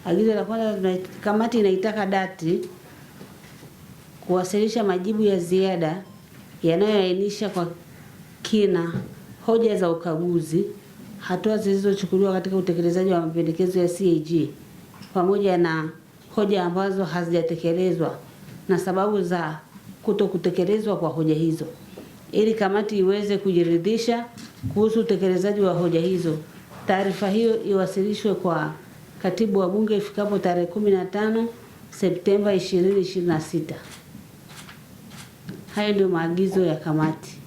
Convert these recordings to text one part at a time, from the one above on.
Agizo la kwanza, kamati inaitaka dati kuwasilisha majibu ya ziada yanayoainisha kwa kina hoja za ukaguzi, hatua zilizochukuliwa katika utekelezaji wa mapendekezo ya CAG, pamoja na hoja ambazo hazijatekelezwa na sababu za kutokutekelezwa kwa hoja hizo. Ili kamati iweze kujiridhisha kuhusu utekelezaji wa hoja hizo, taarifa hiyo iwasilishwe kwa Katibu wa Bunge ifikapo tarehe 15 Septemba 2026. Hayo ndio maagizo ya kamati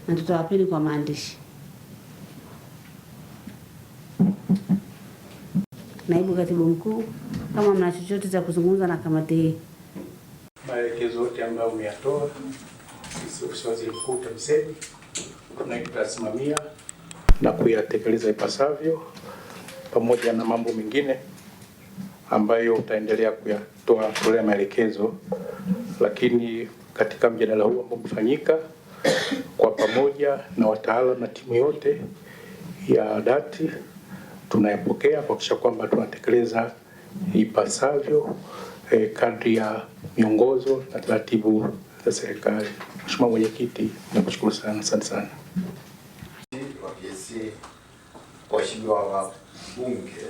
na tutawapeni kwa maandishi. Naibu Katibu Mkuu, kama mna chochote cha kuzungumza na kamati hii. Maelekezo yote ambayo umeyatoa sisi ofisi ya Waziri Mkuu TAMISEMI tunasimamia na kuyatekeleza ipasavyo, pamoja na mambo mengine ambayo utaendelea kuyatolea maelekezo. Lakini katika mjadala huu ambao umefanyika kwa pamoja na wataalamu na timu yote ya dati, tunayapokea kuhakikisha kwamba tunatekeleza ipasavyo kadri ya miongozo na taratibu za serikali. Mheshimiwa Mwenyekiti, nakushukuru sana, asante sana. Waheshimiwa wabunge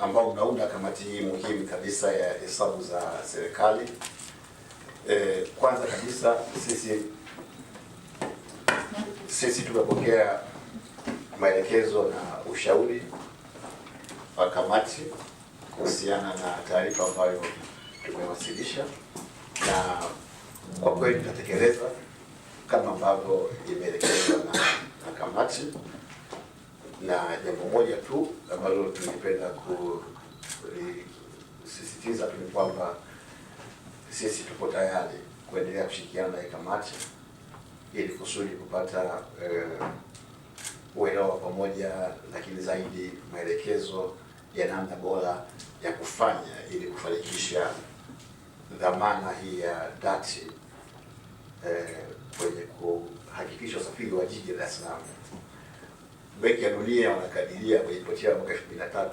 ambao mnaunda kamati hii muhimu kabisa ya hesabu za serikali, kwanza kabisa sisi tumepokea maelekezo na ushauri wa kamati kuhusiana na taarifa ambayo tumewasilisha, na kwa kweli tutatekeleza kama ambavyo imeelekezwa na kamati. Na jambo moja tu ambalo tungependa kusisitiza ni kwamba sisi tupo tayari kuendelea kushirikiana na kamati ili kusudi kupata uelewa pamoja, lakini zaidi maelekezo ya namna bora ya kufanya ili kufanikisha dhamana hii ya dati kwenye kuhakikisha usafiri wa jiji la Dar es Salaam. Benki ya Dunia wanakadiria kwenye ripoti yao mwaka 2003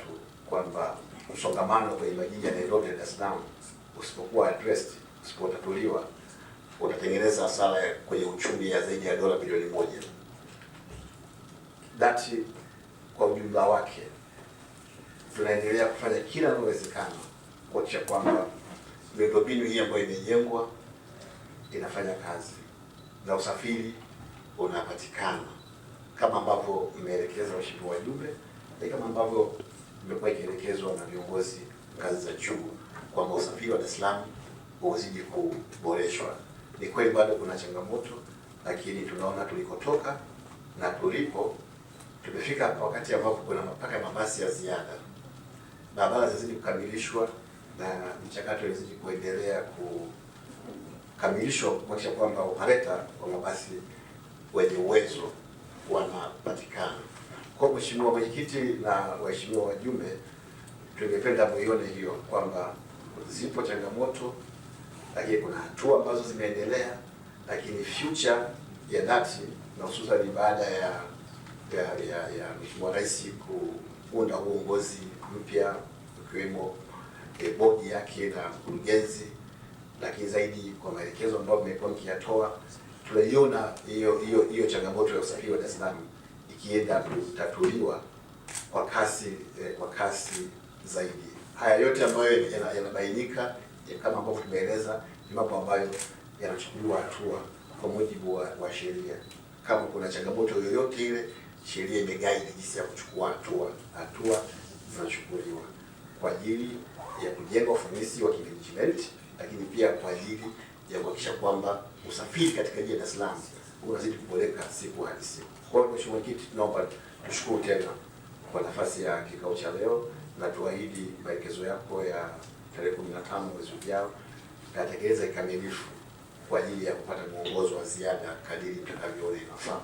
kwamba msongamano kwenye majiji ya Nairobi na Dar es Salaam usipokuwa addressed, usipotatuliwa, utatengeneza hasara kwenye uchumi ya zaidi ya dola bilioni 1. Dati kwa ujumla wake tunaendelea kufanya kila linalowezekana kuhakikisha kwamba miundombinu hii ambayo imejengwa inafanya kazi na usafiri unapatikana kama ambavyo imeelekeza waheshimiwa wajumbe, na kama ambavyo imekuwa ikielekezwa na viongozi ngazi za juu kwamba usafiri wa Dar es Salaam uzidi kuboreshwa. Ni kweli bado kuna changamoto, lakini tunaona tulikotoka na tulipo tumefika wakati ambapo kuna mpaka mabasi ya ziada. Barabara zizidi kukamilishwa na mchakato unazidi kuendelea kukamilishwa kuhakikisha kwamba operator wa mabasi wenye uwezo wanapatikana. Kwa Mheshimiwa Mwenyekiti na waheshimiwa wajumbe, tungependa muione hiyo kwamba zipo changamoto, lakini kuna hatua ambazo zimeendelea, lakini future ya dati na hususan baada ya Mheshimiwa Rais kuunda uongozi mpya ukiwemo bodi yake na mkurugenzi, lakini zaidi kwa maelekezo ambayo mmekuwa mkiyatoa, tunaiona hiyo changamoto ya usafiri wa Dar es Salaam ikienda kutatuliwa kwa kasi zaidi. Haya yote ambayo yanabainika kama ambavyo tumeeleza ni mambo ambayo yanachukuliwa hatua kwa mujibu wa sheria. Kama kuna changamoto yoyote ile, sheria imeguide jinsi ya kuchukua hatua zinachukuliwa kwa ajili ya kujenga ufanisi wa kimanagement, lakini pia kwa ajili ya kuhakikisha kwamba usafiri katika jiji la Dar es Salaam unazidi kuboreka siku hadi siku. Kwa hiyo Mheshimiwa Mwenyekiti, tunaomba tushukuru tena kwa nafasi ya kikao cha leo, na tuahidi maelekezo yako ya tarehe 15 mwezi ujao yatekeleza kikamilifu kwa ajili ya kupata mwongozo wa ziada kadiri mtakavyoona inafaa.